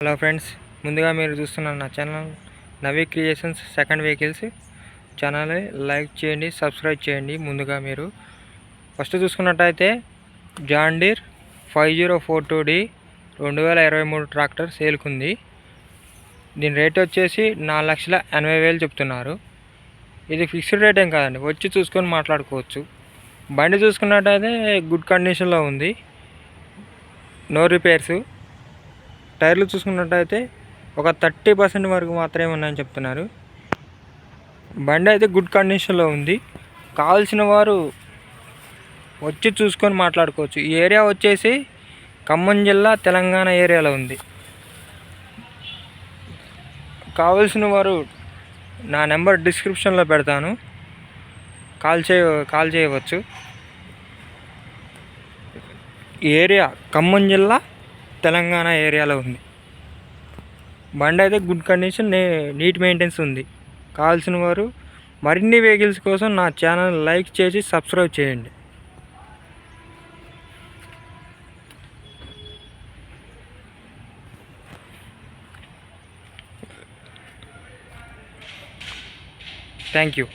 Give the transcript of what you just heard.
Hello friends, ముందుగా మీరు చూస్తున్న నా channel Navi creations second vehicles channel like చేయండి, సబ్స్క్రైబ్ చేయండి. ముందుగా మీరు ఫస్ట్ చూసుకున్నట్టయితే జాన్ డీర్ 5042D 2023 ట్రాక్టర్ సేల్కుంది. దీని రేట్ వచ్చేసి 4,80,000 చెప్తున్నారు. ఇది ఫిక్స్డ్ రేట్ ఏం కాదండి, వచ్చి చూసుకొని మాట్లాడుకోవచ్చు. బండి చూసుకున్నట్టయితే గుడ్ కండిషన్లో ఉంది, నో రిపేర్స్. టైర్లు చూసుకున్నట్టయితే ఒక 30% వరకు మాత్రమే ఉన్నాయని చెప్తున్నారు. బండి అయితే గుడ్ కండిషన్లో ఉంది. కావాల్సిన వారు వచ్చి చూసుకొని మాట్లాడుకోవచ్చు. ఈ ఏరియా వచ్చేసి ఖమ్మం జిల్లా, తెలంగాణ ఏరియాలో ఉంది. కావాల్సిన వారు నా నెంబర్ డిస్క్రిప్షన్లో పెడతాను, కాల్ చేయవచ్చు. ఈ ఏరియా ఖమ్మం జిల్లా, తెలంగాణ ఏరియాలో ఉంది. బండి అయితే గుడ్ కండిషన్, నీట్ మెయింటెనెన్స్ ఉంది. కావాల్సిన వారు మరిన్ని వెహికల్స్ కోసం నా ఛానల్ లైక్ చేసి సబ్స్క్రైబ్ చేయండి. Thank you.